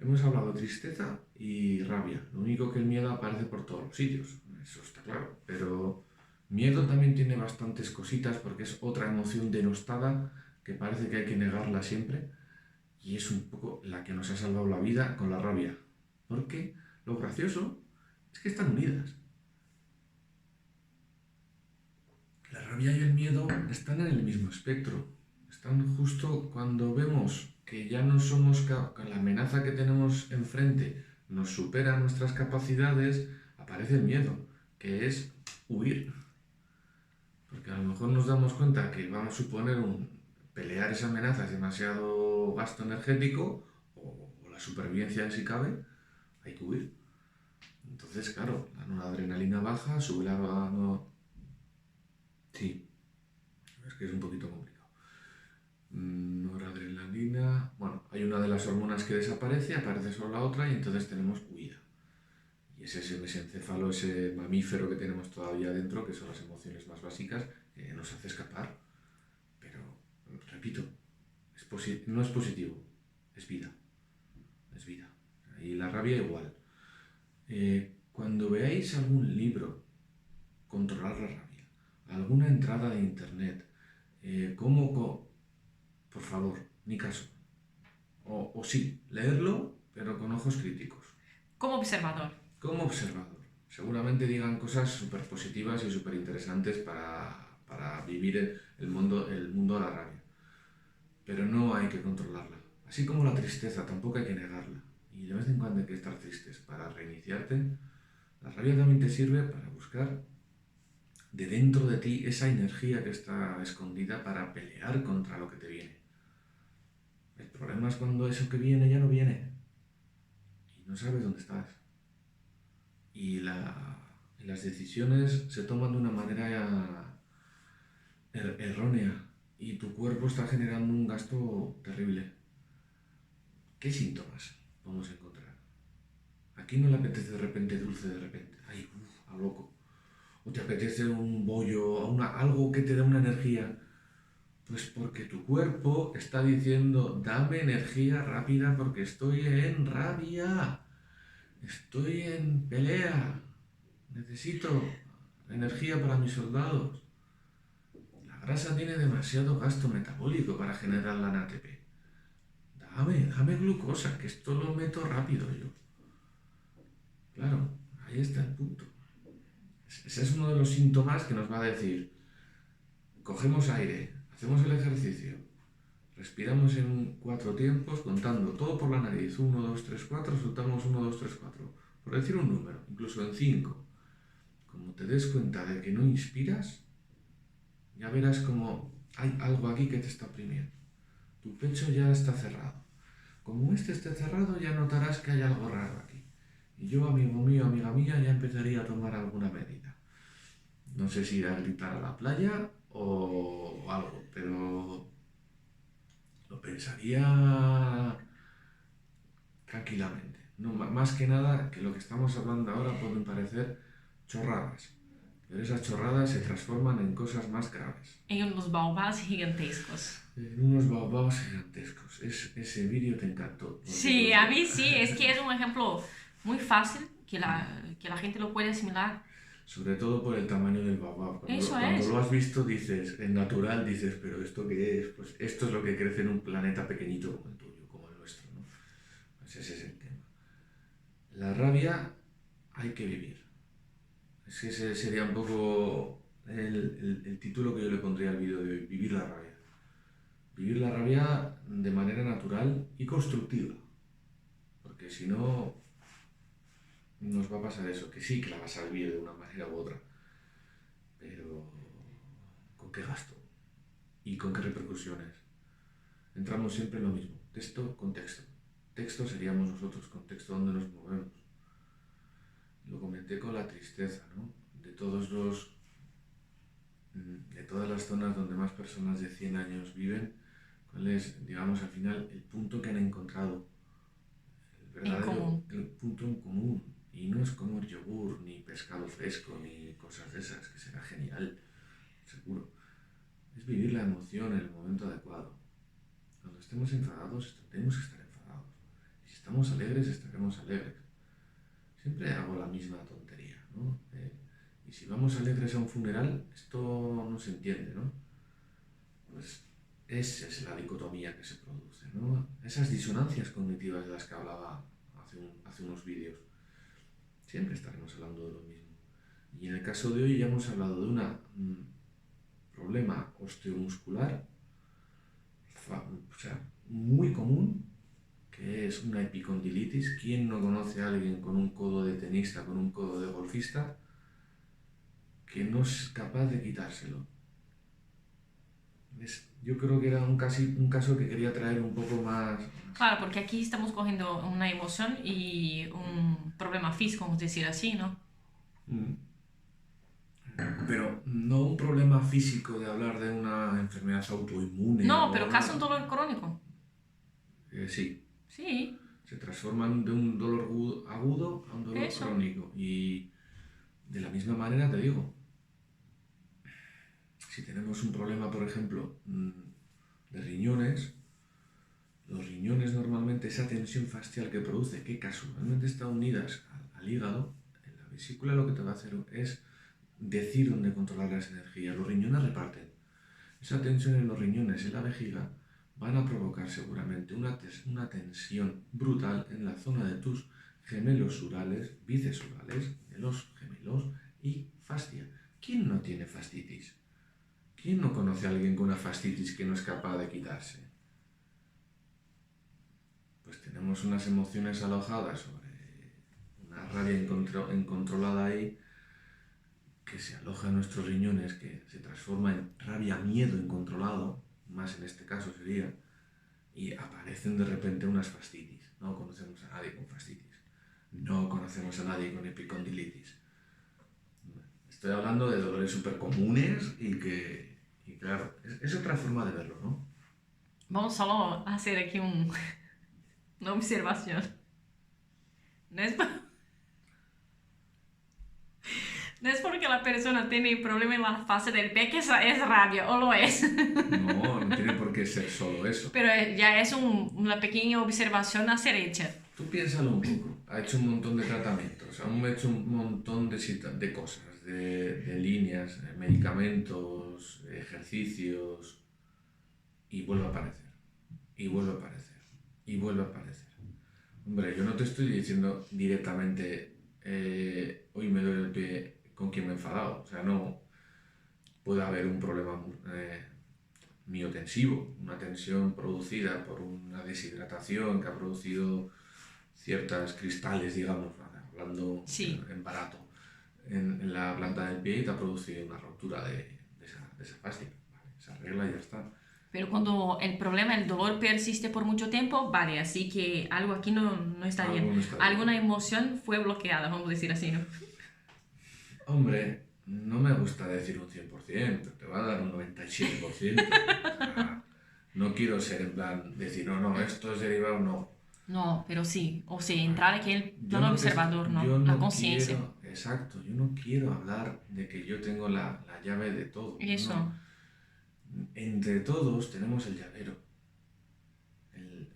Hemos hablado de tristeza y rabia. Lo único que el miedo aparece por todos los sitios, eso está claro. Pero miedo también tiene bastantes cositas porque es otra emoción denostada que parece que hay que negarla siempre. Y es un poco la que nos ha salvado la vida con la rabia. Porque lo gracioso es que están unidas. La rabia y el miedo están en el mismo espectro. Están justo cuando vemos que ya no somos, con la amenaza que tenemos enfrente nos supera nuestras capacidades, aparece el miedo, que es huir. Porque a lo mejor nos damos cuenta que vamos a suponer pelear esa amenaza es demasiado gasto energético o la supervivencia si cabe, hay que huir. Entonces, claro, la noradrenalina baja, sube la... No... Sí, es que es un poquito complicado. Noradrenalina... Bueno, hay una de las hormonas que desaparece, aparece solo la otra y entonces tenemos huida. Y es ese mesencéfalo, ese mamífero que tenemos todavía dentro, que son las emociones más básicas, que nos hace escapar. Pero, repito, no es positivo, es vida. Es vida. Y la rabia igual. Cuando veáis algún libro, controlar la rabia, alguna entrada de internet, por favor, ni caso. O sí, leerlo, pero con ojos críticos.
Como observador.
Como observador. Seguramente digan cosas súper positivas y súper interesantes para vivir el mundo de la rabia. Pero no hay que controlarla. Así como la tristeza, tampoco hay que negarla. Y de vez en cuando hay que estar tristes para reiniciarte. La rabia también te sirve para buscar de dentro de ti esa energía que está escondida para pelear contra lo que te viene. El problema es cuando eso que viene ya no viene y no sabes dónde estás. Y las decisiones se toman de una manera errónea y tu cuerpo está generando un gasto terrible. ¿Qué síntomas vamos a encontrar? ¿A quién no le apetece de repente dulce de repente? Ay, a loco. ¿O te apetece un bollo, algo que te da una energía? Pues porque tu cuerpo está diciendo, dame energía rápida porque estoy en rabia, estoy en pelea, necesito energía para mis soldados. La grasa tiene demasiado gasto metabólico para generar la ATP. Dame glucosa, que esto lo meto rápido yo. Claro, ahí está el punto. Ese es uno de los síntomas que nos va a decir, cogemos aire, hacemos el ejercicio, respiramos en 4 tiempos, contando todo por la nariz, 1, 2, 3, 4, soltamos 1, 2, 3, 4, por decir un número, incluso en 5. Como te des cuenta de que no inspiras, ya verás como hay algo aquí que te está oprimiendo. Tu pecho ya está cerrado. Como esté cerrado, ya notarás que hay algo raro aquí. Y yo, amigo mío, amiga mía, ya empezaría a tomar alguna medida. No sé si ir a gritar a la playa o algo, pero lo pensaría tranquilamente. No, más que nada, que lo que estamos hablando ahora pueden parecer chorradas, pero esas chorradas se transforman en cosas más graves.
En unos baobabs gigantescos.
En unos baobabs gigantescos. Ese vídeo te encantó.
Sí, a mí sí, es que es un ejemplo muy fácil que la gente lo puede asimilar.
Sobre todo por el tamaño del baobab. Cuando lo has visto dices, en natural dices, pero ¿esto qué es? Pues esto es lo que crece en un planeta pequeñito como el tuyo, como el nuestro, ¿no? Pues ese es el tema. La rabia hay que vivir. Es que ese sería un poco el título que yo le pondría al vídeo de hoy, vivir la rabia. Vivir la rabia de manera natural y constructiva. Porque si no, nos va a pasar eso, que sí que la vas a vivir de una manera u otra. Pero, ¿con qué gasto? ¿Y con qué repercusiones? Entramos siempre en lo mismo, texto, contexto. Texto seríamos nosotros, contexto donde nos movemos. Lo comenté con la tristeza, ¿no? De todas las zonas donde más personas de 100 años viven, ¿cuál es, digamos, al final el punto que han encontrado? El punto en común. Y no es comer yogur, ni pescado fresco, ni cosas de esas, que será genial, seguro. Es vivir la emoción en el momento adecuado. Cuando estemos enfadados, tenemos que estar enfadados. Y si estamos alegres, estaremos alegres. Siempre hago la misma tontería, ¿no? Y si vamos alegres a un funeral, esto no se entiende, ¿no? Pues esa es la dicotomía que se produce, ¿no? Esas disonancias cognitivas de las que hablaba hace unos vídeos. Siempre estaremos hablando de lo mismo. Y en el caso de hoy ya hemos hablado de un problema osteomuscular, o sea, muy común, que es una epicondilitis. ¿Quién no conoce a alguien con un codo de tenista, con un codo de golfista, que no es capaz de quitárselo? Yo creo que era un caso que quería traer un poco más.
Claro, porque aquí estamos cogiendo una emoción y un problema físico, vamos a decir así, ¿no?
Mm. Pero no un problema físico de hablar de una enfermedad autoinmune
No,
o
pero casi un
nada.
dolor crónico.
Sí,
Sí,
se transforman de un dolor agudo a un dolor
eso.
crónico. Y de la misma manera te digo, si tenemos un problema, por ejemplo, de riñones, los riñones normalmente, esa tensión facial que produce, que casualmente está unidas al hígado, en la vesícula lo que te va a hacer es decir dónde controlar las energías. Los riñones reparten. Esa tensión en los riñones y la vejiga van a provocar seguramente una tensión brutal en la zona de tus gemelos surales, bíceps surales, de los gemelos y fascia. ¿Quién no tiene fascitis? ¿Quién no conoce a alguien con una fascitis que no es capaz de quitarse? Pues tenemos unas emociones alojadas sobre una rabia incontrolada ahí que se aloja en nuestros riñones, que se transforma en rabia, miedo incontrolado, más en este caso sería, y aparecen de repente unas fascitis. No conocemos a nadie con fascitis. No conocemos a nadie con epicondilitis. Estoy hablando de dolores súper comunes y claro, es otra forma de verlo, ¿no?
Vamos solo a hacer aquí una observación. No es, no es porque la persona tiene problema en la fase del pie que es rabia, o lo es.
No, no tiene por qué ser solo eso.
Pero ya es una pequeña observación a ser hecha.
Tú piénsalo un poco. Ha hecho un montón de tratamientos, ha hecho un montón de cosas, de líneas, medicamentos, ejercicios, y vuelve a aparecer, y vuelve a aparecer, y vuelve a aparecer. Hombre, yo no te estoy diciendo directamente, hoy me duele el pie con quien me he enfadado. O sea, no puede haber un problema miotensivo, una tensión producida por una deshidratación que ha producido ciertas cristales, digamos, hablando
Sí.
en barato, en la planta del pie y te ha producido una rotura de esa fascia. Vale, se arregla y ya está.
Pero cuando el problema, el dolor persiste por mucho tiempo, vale, así que algo aquí no está bien.
Algo no está bien.
Alguna emoción fue bloqueada, vamos a decir así, ¿no?
Hombre, no me gusta decir un 100%, pero te va a dar un 97%. O sea, no quiero ser en plan, decir, no, esto es derivado, no.
No, pero sí, o sea, entrar aquí en el
Yo
plano
no,
observador,
yo
¿no? La
no
conciencia.
quiero, exacto, yo no quiero hablar de que yo tengo la llave de todo.
Eso.
No. Entre todos tenemos el llavero.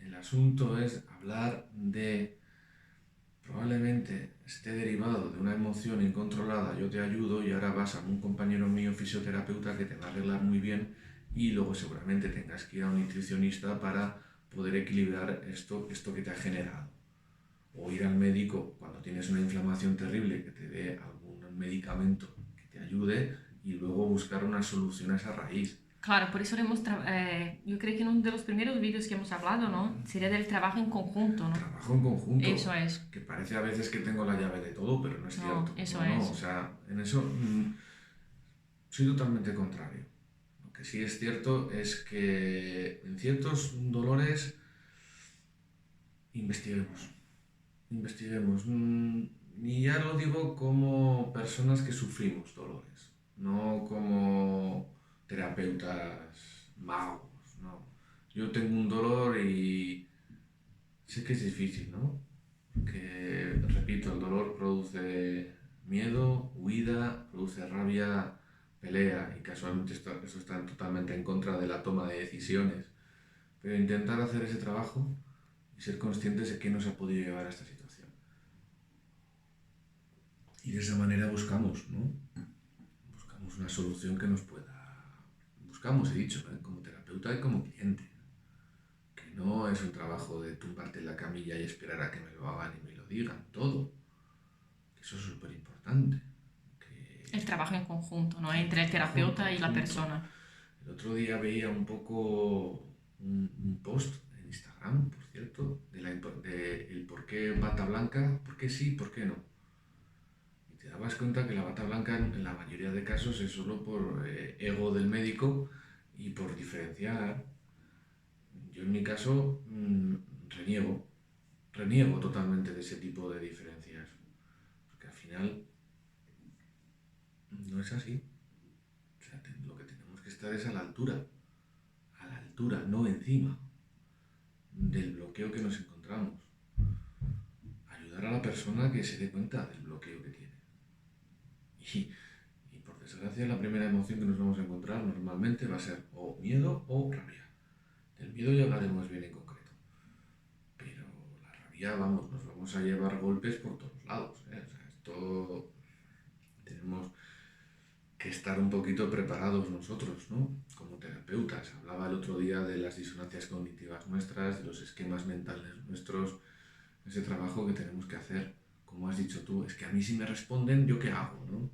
El asunto es hablar de, probablemente esté derivado de una emoción incontrolada, yo te ayudo y ahora vas a un compañero mío fisioterapeuta que te va a arreglar muy bien y luego seguramente tengas que ir a un nutricionista para poder equilibrar esto que te ha generado. O ir al médico cuando tienes una inflamación terrible que te dé algún medicamento que te ayude y luego buscar una solución a esa raíz.
Claro, por eso yo creo que en uno de los primeros vídeos que hemos hablado, ¿no? Sería del trabajo en conjunto, ¿no?
Trabajo en conjunto.
Eso es.
Que parece a veces que tengo la llave de todo, pero no es
No,
cierto.
eso
No,
es.
o sea, en eso soy totalmente contrario. Lo que sí es cierto es que en ciertos dolores investiguemos. Investiguemos. Y ya lo digo como personas que sufrimos dolores, no como terapeutas magos, no. Yo tengo un dolor y sé que es difícil, ¿no? Que, repito, el dolor produce miedo, huida, produce rabia, pelea, y casualmente eso está totalmente en contra de la toma de decisiones. Pero intentar hacer ese trabajo y ser conscientes de qué nos ha podido llevar a esta situación. Y de esa manera buscamos, ¿no? Buscamos una solución que nos pueda... Buscamos, he dicho, como terapeuta y como cliente. Que no es un trabajo de tumbarte en la camilla y esperar a que me lo hagan y me lo digan todo. Que eso es súper importante.
El trabajo en conjunto, ¿no? Entre el terapeuta y la persona.
El otro día veía un poco un post Instagram, por cierto, de el por qué bata blanca, por qué sí, por qué no. Y te dabas cuenta que la bata blanca en la mayoría de casos es solo por ego del médico y por diferenciar. Yo en mi caso reniego totalmente de ese tipo de diferencias, porque al final no es así. O sea, lo que tenemos que estar es a la altura, no encima del bloqueo que nos encontramos. Ayudar a la persona que se dé cuenta del bloqueo que tiene. Y por desgracia la primera emoción que nos vamos a encontrar normalmente va a ser o miedo o rabia. Del miedo ya hablaremos bien en concreto. Pero la rabia, vamos, nos vamos a llevar golpes por todos lados. O sea, esto tenemos que estar un poquito preparados nosotros, ¿no? Como terapeutas. Hablaba el otro día de las disonancias cognitivas nuestras, de los esquemas mentales nuestros, ese trabajo que tenemos que hacer. Como has dicho tú, es que a mí si me responden, ¿yo qué hago, no?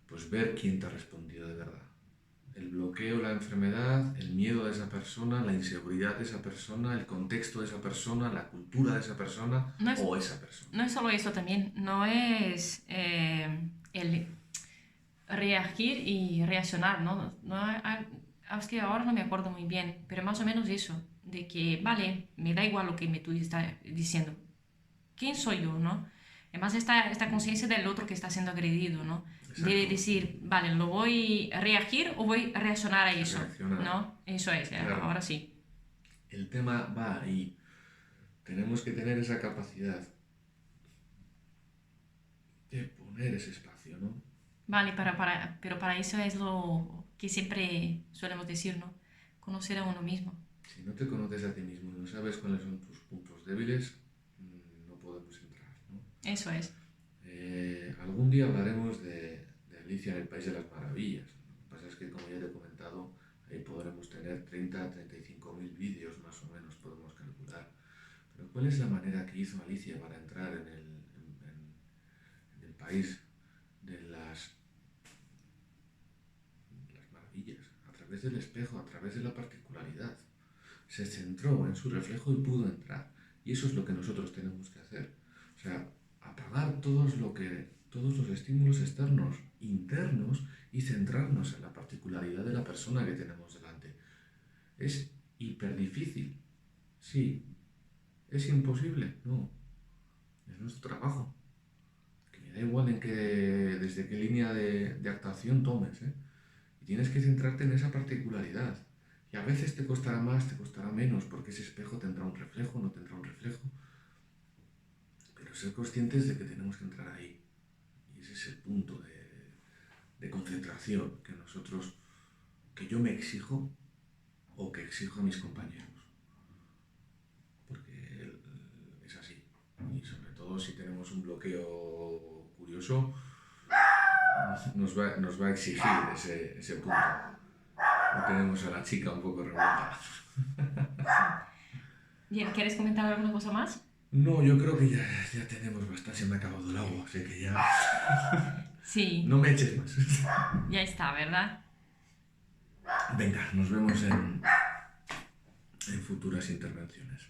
Pues ver quién te ha respondido de verdad. El bloqueo, la enfermedad, el miedo de esa persona, la inseguridad de esa persona, el contexto de esa persona, la cultura de esa persona o esa persona.
No es solo eso también, no es el reagir y reaccionar, ¿no? Es que ahora no me acuerdo muy bien, pero más o menos eso, de que, vale, me da igual lo que tú estás diciendo. ¿Quién soy yo, no? Además, esta conciencia del otro que está siendo agredido, ¿no?
Exacto.
De decir, vale, ¿lo voy a reagir o voy a reaccionar a eso? ¿No? Eso es, claro. Ahora sí.
El tema va ahí. Tenemos que tener esa capacidad de poner ese espacio, ¿no?
Vale, pero para eso es lo que siempre solemos decir, ¿no? Conocer a uno mismo.
Si no te conoces a ti mismo y no sabes cuáles son tus puntos débiles, no podemos entrar, ¿no?
Eso es.
Algún día hablaremos de Alicia en el País de las Maravillas. Lo que pasa es que, como ya te he comentado, ahí podremos tener 30 a 35.000 vídeos, más o menos, podemos calcular. Pero ¿cuál es la manera que hizo Alicia para entrar en el país de las maravillas? A través del espejo, a través de la particularidad. Se centró en su reflejo y pudo entrar. Y eso es lo que nosotros tenemos que hacer. O sea, apagar todos los estímulos externos, internos, y centrarnos en la particularidad de la persona que tenemos delante. Es hiper difícil. Sí. ¿Es imposible? No. Es nuestro trabajo. Que me da igual desde qué línea de actuación tomes, ¿eh? Y tienes que centrarte en esa particularidad. Y a veces te costará más, te costará menos, porque ese espejo tendrá un reflejo, no tendrá un reflejo. Pero ser conscientes de que tenemos que entrar ahí. Y ese es el punto de concentración que yo me exijo o que exijo a mis compañeros. Porque es así. Y sobre todo si tenemos un bloqueo curioso, nos va a exigir ese punto. No tenemos a la chica un poco revuelta.
Bien, ¿quieres comentar alguna cosa más?
No, yo creo que ya tenemos bastante. Se me ha acabado el agua, así que ya...
Sí.
No me eches más.
Ya está, ¿verdad?
Venga, nos vemos en futuras intervenciones.